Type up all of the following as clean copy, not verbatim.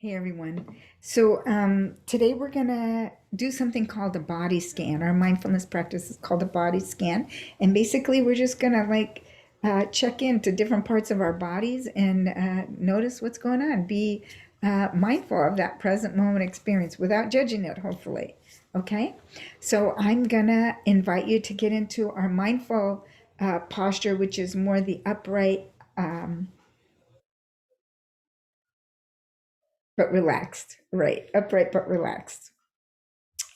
Hey everyone. So today we're gonna do something called a body scan. Our mindfulness practice is called a body scan, and basically we're just gonna check into different parts of our bodies and notice what's going on. Be mindful of that present moment experience without judging it. Hopefully, okay. So I'm gonna invite you to get into our mindful posture, which is more the upright. But relaxed, right? Upright but relaxed.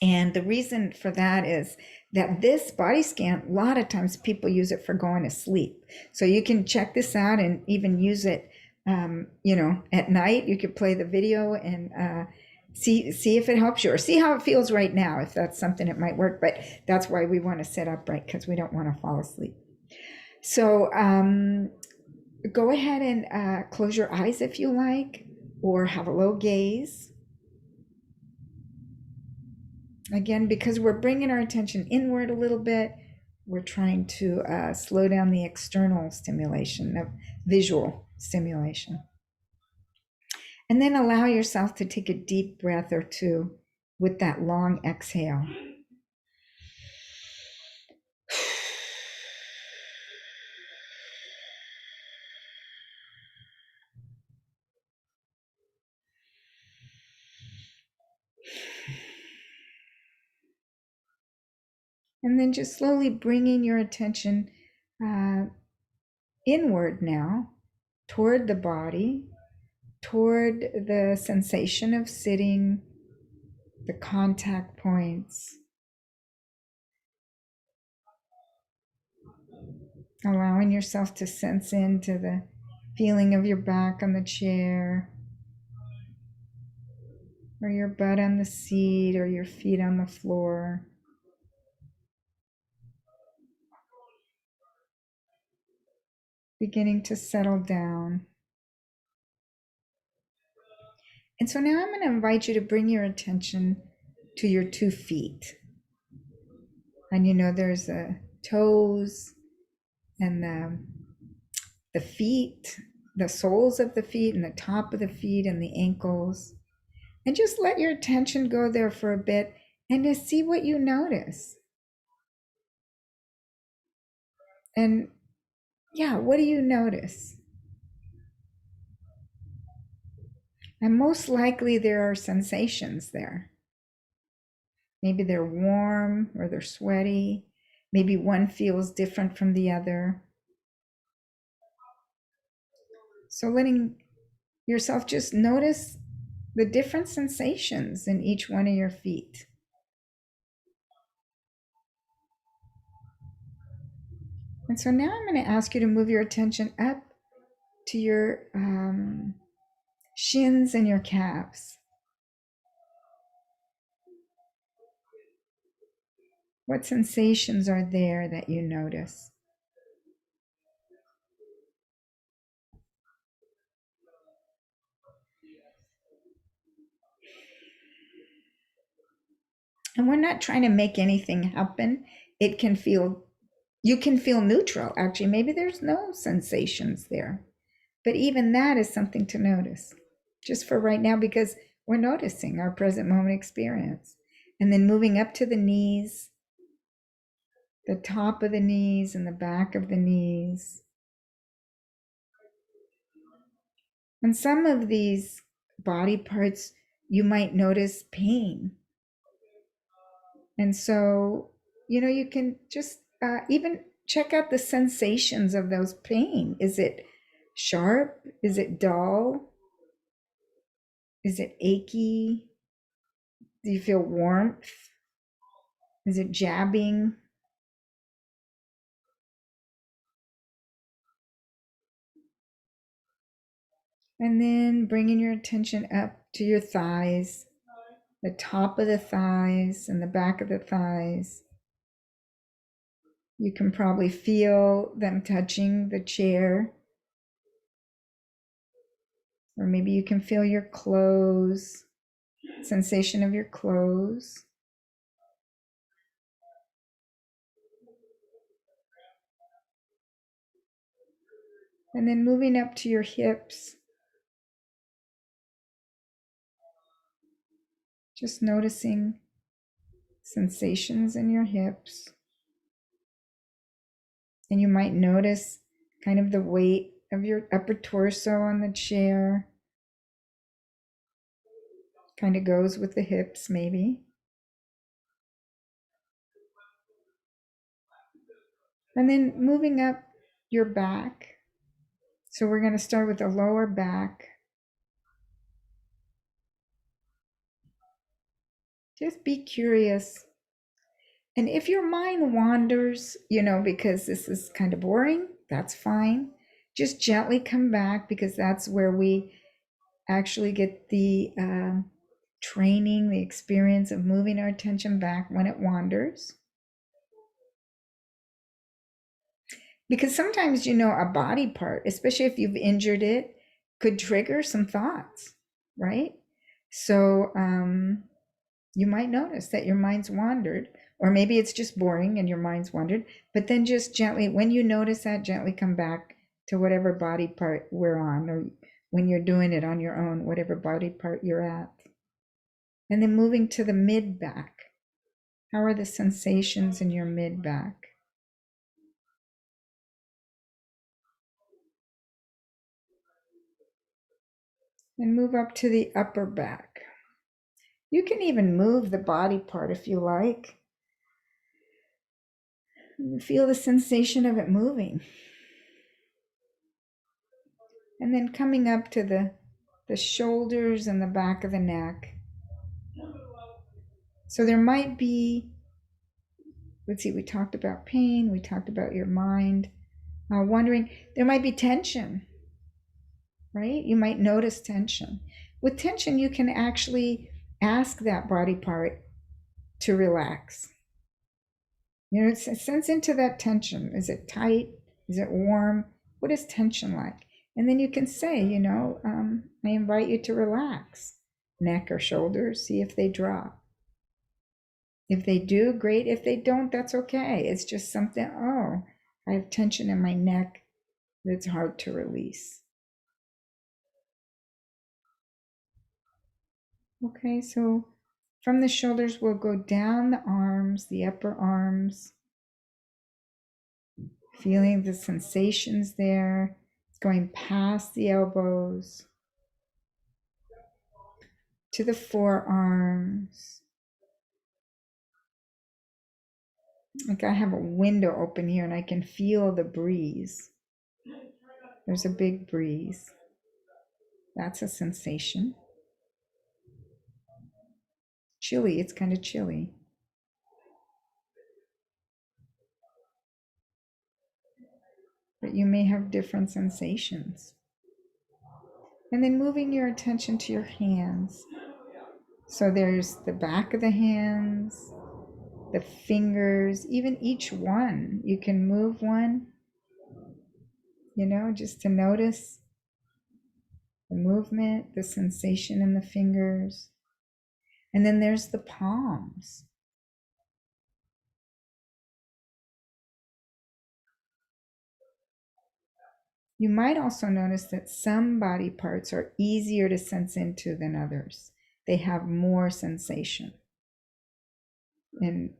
And the reason for that is that this body scan, a lot of times people use it for going to sleep. So you can check this out and even use it, at night. You could play the video and see if it helps you or see how it feels right now. If that's something that might work, but that's why we want to sit upright because we don't want to fall asleep. So go ahead and close your eyes if you like, or have a low gaze. Again, because we're bringing our attention inward a little bit, we're trying to slow down the external stimulation, the visual stimulation. And then allow yourself to take a deep breath or two with that long exhale. And then just slowly bringing your attention uh, inward now, toward the body, toward the sensation of sitting, the contact points, allowing yourself to sense into the feeling of your back on the chair, or your butt on the seat, or your feet on the floor. Beginning to settle down. And so now I'm going to invite you to bring your attention to your 2 feet. And there's the toes and the feet, the soles of the feet, and the top of the feet, and the ankles. And just let your attention go there for a bit and to see what you notice. And yeah, what do you notice? And most likely there are sensations there. Maybe they're warm or they're sweaty. Maybe one feels different from the other. So letting yourself just notice the different sensations in each one of your feet. And so now I'm going to ask you to move your attention up to your shins and your calves. What sensations are there that you notice? And we're not trying to make anything happen. It can feel, you can feel neutral. Actually, maybe there's no sensations there. But even that is something to notice just for right now, because we're noticing our present moment experience. And then moving up to the knees, the top of the knees and the back of the knees. And some of these body parts, you might notice pain. And so, you can just even check out the sensations of those pain. Is it sharp? Is it dull? Is it achy? Do you feel warmth? Is it jabbing? And then bringing your attention up to your thighs, the top of the thighs and the back of the thighs. You can probably feel them touching the chair. Or maybe you can feel your clothes, sensation of your clothes. And then moving up to your hips, Just noticing sensations in your hips. And you might notice kind of the weight of your upper torso on the chair. Kind of goes with the hips, maybe. And then moving up your back. So we're going to start with the lower back. Just be curious. And if your mind wanders, because this is kind of boring, that's fine. Just gently come back, because that's where we actually get the training, the experience of moving our attention back when it wanders. Because sometimes, a body part, especially if you've injured it, could trigger some thoughts, right? So you might notice that your mind's wandered, or maybe it's just boring and your mind's wandered, but then just gently, when you notice that, gently come back to whatever body part we're on, or when you're doing it on your own, whatever body part you're at. And then moving to the mid back. How are the sensations in your mid back? And move up to the upper back. You can even move the body part if you like. Feel the sensation of it moving. And then coming up to the shoulders and the back of the neck. So there might be, let's see, we talked about pain, we talked about your mind. Wondering, there might be tension, right? You might notice tension. With tension, you can actually ask that body part to relax. Sense into that tension. Is it tight? Is it warm? What is tension like? And then you can say, I invite you to relax. Neck or shoulders, see if they drop. If they do, great. If they don't, that's okay. It's just something, I have tension in my neck that's hard to release. Okay, so from the shoulders, we'll go down the arms, the upper arms, feeling the sensations there, going past the elbows to the forearms. Like I have a window open here and I can feel the breeze. There's a big breeze. That's a sensation. Chilly, it's kind of chilly. But you may have different sensations. And then moving your attention to your hands. So there's the back of the hands, the fingers, even each one. You can move one, just to notice the movement, the sensation in the fingers. And then there's the palms. You might also notice that some body parts are easier to sense into than others. They have more sensation. And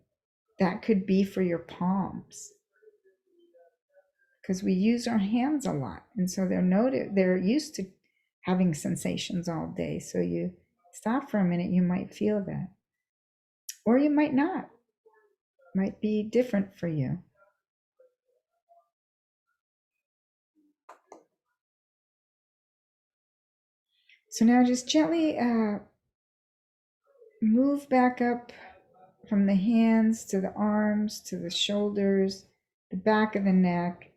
that could be for your palms, because we use our hands a lot. And so they're used to having sensations all day. So you stop for a minute, you might feel that. Or you might not. Might be different for you. So now just gently move back up from the hands to the arms, to the shoulders, the back of the neck,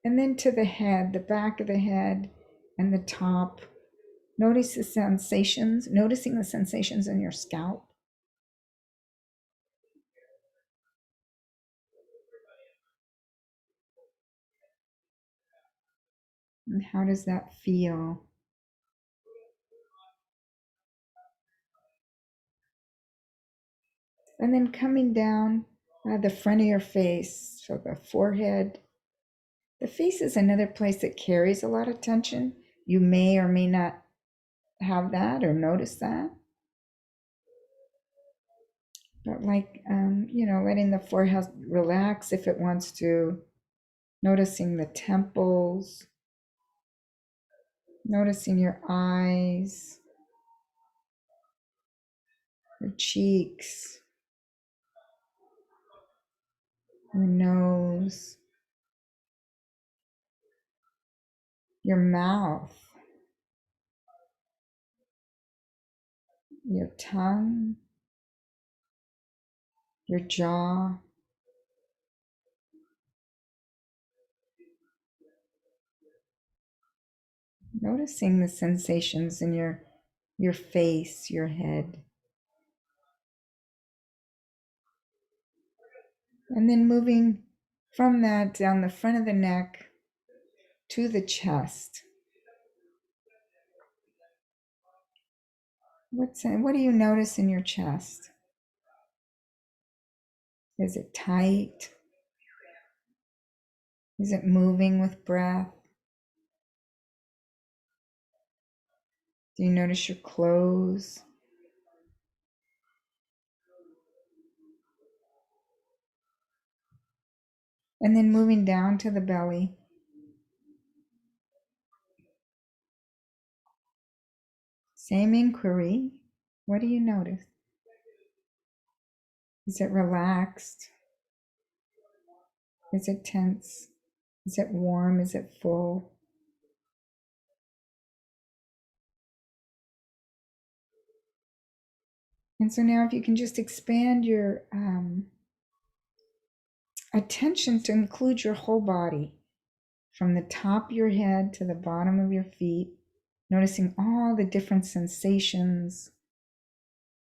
and then to the head, the back of the head and the top. Notice the sensations, noticing the sensations in your scalp. And how does that feel? And then coming down the front of your face, so the forehead. The face is another place that carries a lot of tension. You may or may not have that or notice that. But like, letting the forehead relax if it wants to, noticing the temples, noticing your eyes, your cheeks, your nose, your mouth, your tongue, your jaw. Noticing the sensations in your face, your head. And then moving from that down the front of the neck to the chest. What do you notice in your chest? Is it tight? Is it moving with breath? Do you notice your clothes? And then moving down to the belly. Same inquiry. What do you notice? Is it relaxed? Is it tense? Is it warm? Is it full? And so now if you can just expand your attention to include your whole body, from the top of your head to the bottom of your feet, noticing all the different sensations,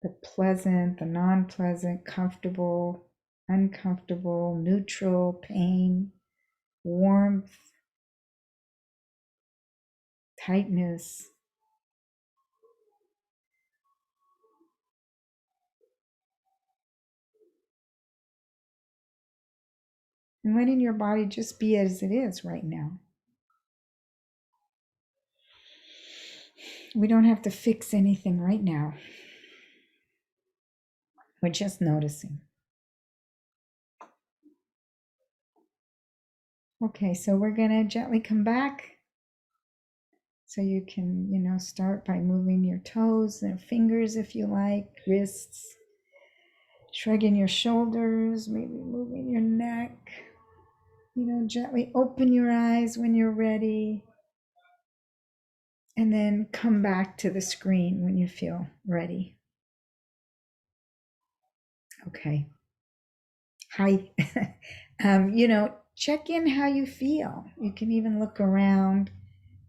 the pleasant, the non-pleasant, comfortable, uncomfortable, neutral, pain, warmth, tightness. And letting your body just be as it is right now. We don't have to fix anything right now. We're just noticing. Okay, so we're going to gently come back. So you can, start by moving your toes and fingers if you like, wrists, shrugging your shoulders, maybe moving your neck. Gently open your eyes when you're ready. And then come back to the screen when you feel ready. Okay. Hi. Check in how you feel. You can even look around.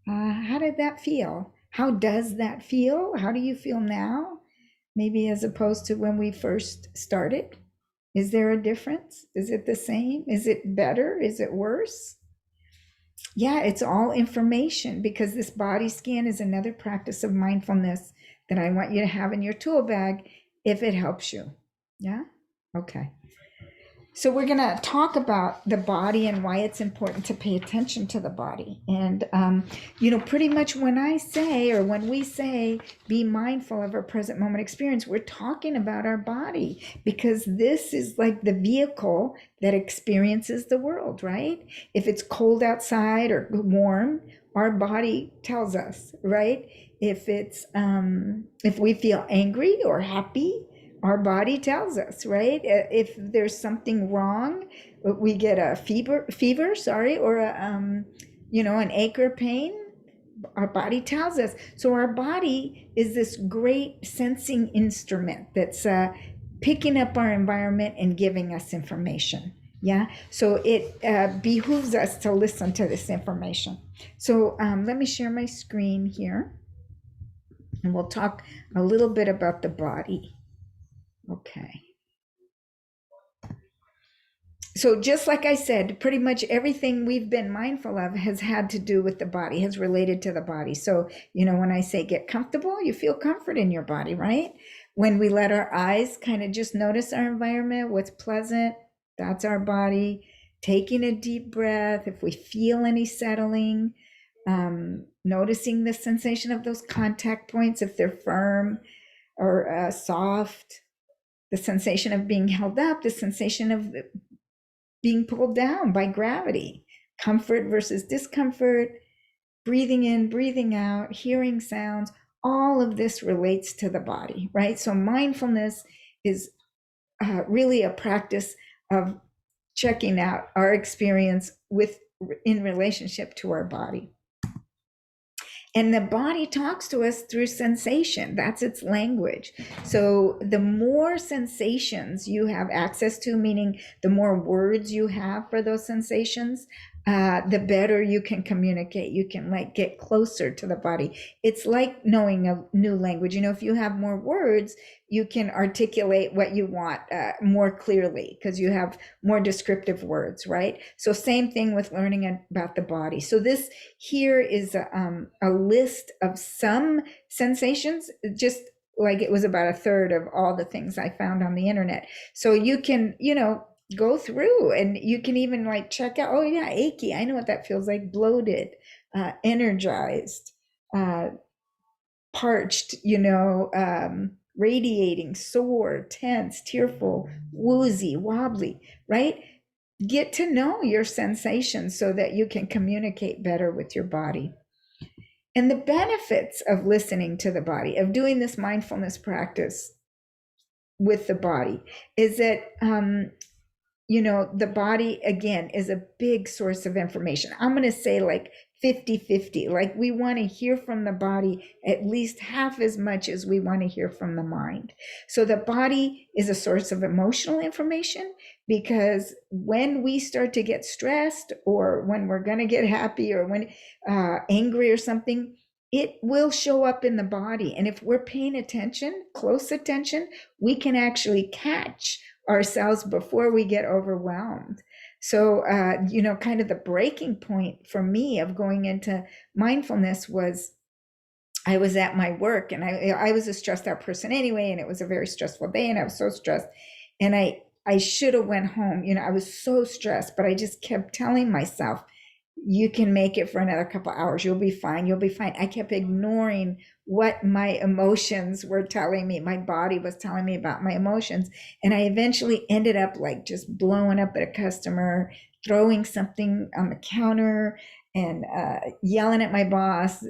How did that feel? How does that feel? How do you feel now? Maybe as opposed to when we first started. Is there a difference? Is it the same? Is it better? Is it worse? Yeah, it's all information, because this body scan is another practice of mindfulness that I want you to have in your tool bag if it helps you. Yeah? Okay. So we're going to talk about the body and why it's important to pay attention to the body. And, pretty much when we say, be mindful of our present moment experience, we're talking about our body, because this is like the vehicle that experiences the world, right? If it's cold outside or warm, our body tells us, right? If we feel angry or happy, our body tells us, right? If there's something wrong, we get a fever, or an ache or pain, our body tells us. So our body is this great sensing instrument that's picking up our environment and giving us information. Yeah, so it behooves us to listen to this information. So let me share my screen here, and we'll talk a little bit about the body. Okay. So just like I said, pretty much everything we've been mindful of has had to do with the body, has related to the body. So, when I say get comfortable, you feel comfort in your body, right? When we let our eyes kind of just notice our environment, what's pleasant, that's our body. Taking a deep breath, if we feel any settling, noticing the sensation of those contact points, if they're firm or soft. the sensation of being held up, the sensation of being pulled down by gravity, comfort versus discomfort, breathing in, breathing out, hearing sounds. All of this relates to the body, right? So mindfulness is really a practice of checking out our experience in relationship to our body. And the body talks to us through sensation. That's its language. So the more sensations you have access to, meaning the more words you have for those sensations, the better you can communicate. You can get closer to the body. It's like knowing a new language. If you have more words, you can articulate what you want more clearly because you have more descriptive words, right? So same thing with learning about the body. So this here is a list of some sensations, just like it was about a third of all the things I found on the internet. So you can, go through and you can even check out, oh yeah, achy, I know what that feels like, bloated, energized, parched, radiating, sore, tense, tearful, woozy, wobbly, right? Get to know your sensations so that you can communicate better with your body. And the benefits of listening to the body, of doing this mindfulness practice with the body, is that the body, again, is a big source of information. I'm going to say 50-50. We want to hear from the body at least half as much as we want to hear from the mind. So the body is a source of emotional information, because when we start to get stressed, or when we're going to get happy, or when angry or something, it will show up in the body. And if we're paying attention, close attention, we can actually catch ourselves before we get overwhelmed. So, kind of the breaking point for me of going into mindfulness was, I was at my work, and I was a stressed out person anyway, and it was a very stressful day, and I was so stressed, and I should have went home. I was so stressed, but I just kept telling myself, you can make it for another couple hours. You'll be fine. You'll be fine. I kept ignoring what my emotions were telling me. My body was telling me about my emotions. And I eventually ended up just blowing up at a customer, throwing something on the counter, and yelling at my boss,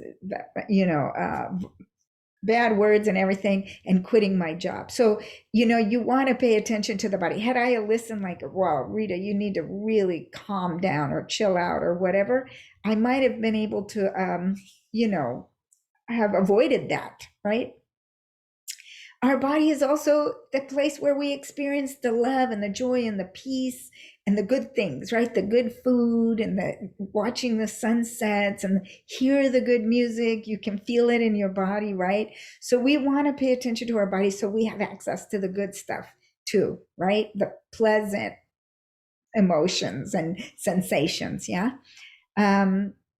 bad words and everything, and quitting my job. So, you want to pay attention to the body. Had I listened wow, Rita, you need to really calm down or chill out or whatever, I might have been able to, have avoided that, right? Our body is also the place where we experience the love and the joy and the peace and the good things, right? The good food and the watching the sunsets and hear the good music. You can feel it in your body, right? So we want to pay attention to our body so we have access to the good stuff too, right? The pleasant emotions and sensations, yeah?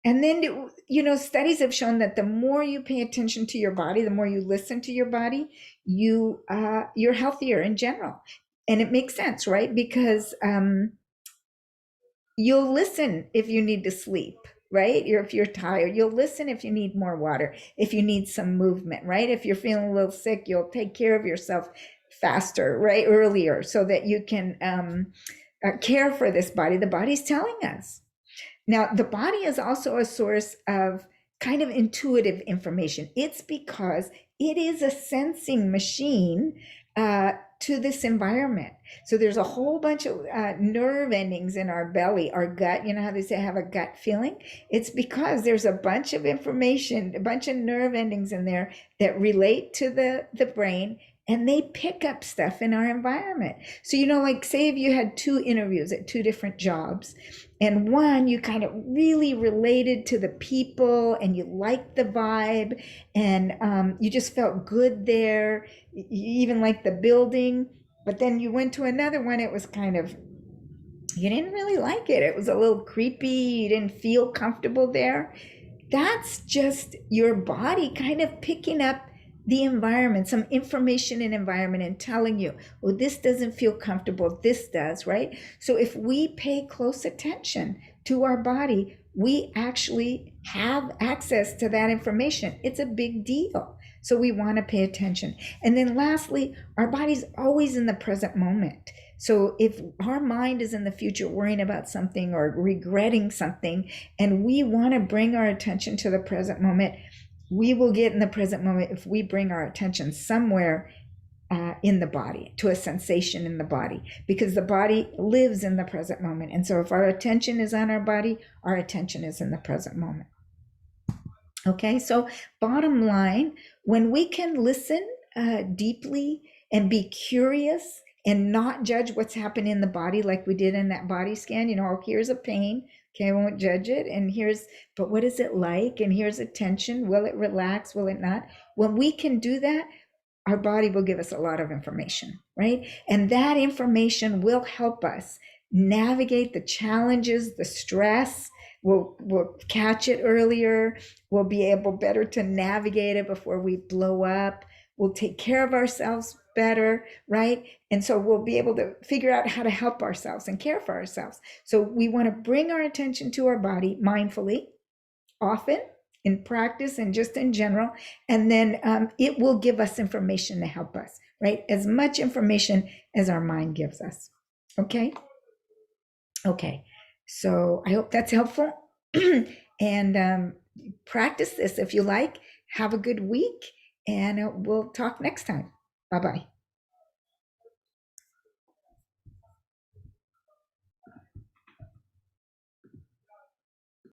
And then, studies have shown that the more you pay attention to your body, the more you listen to your body, you're healthier in general. And it makes sense, right? Because you'll listen if you need to sleep, right? If you're tired, you'll listen if you need more water, if you need some movement, right? If you're feeling a little sick, you'll take care of yourself faster, right? Earlier, so that you can care for this body. The body's telling us. Now, the body is also a source of kind of intuitive information. It's because it is a sensing machine to this environment. So there's a whole bunch of nerve endings in our belly, our gut. You know how they say have a gut feeling? It's because there's a bunch of information, a bunch of nerve endings in there that relate to the brain, and they pick up stuff in our environment. So, say if you had 2 interviews at 2 different jobs, and one you kind of really related to the people and you liked the vibe, and you just felt good there, you even liked the building, but then you went to another one, it was kind of, you didn't really like it. It was a little creepy. You didn't feel comfortable there. That's just your body kind of picking up the environment, some information in environment, and telling you, oh, this doesn't feel comfortable, this does, right? So if we pay close attention to our body, we actually have access to that information. It's a big deal. So we want to pay attention. And then lastly, our body's always in the present moment. So if our mind is in the future worrying about something or regretting something, and we want to bring our attention to the present moment, we will get in the present moment if we bring our attention somewhere in the body, to a sensation in the body, because the body lives in the present moment. And so if our attention is on our body, our attention is in the present moment. Okay, so bottom line, when we can listen deeply and be curious and not judge what's happening in the body, like we did in that body scan, oh, here's a pain. Okay, I won't judge it. And but what is it like? And here's a tension. Will it relax? Will it not? When we can do that, our body will give us a lot of information, right? And that information will help us navigate the challenges, the stress. We'll catch it earlier. We'll be able better to navigate it before we blow up. We'll take care of ourselves better, right? And so we'll be able to figure out how to help ourselves and care for ourselves. So we want to bring our attention to our body mindfully, often, in practice and just in general, and then it will give us information to help us, right? As much information as our mind gives us. Okay. So I hope that's helpful. And practice this if you like. Have a good week, and we'll talk next time. Bye-bye.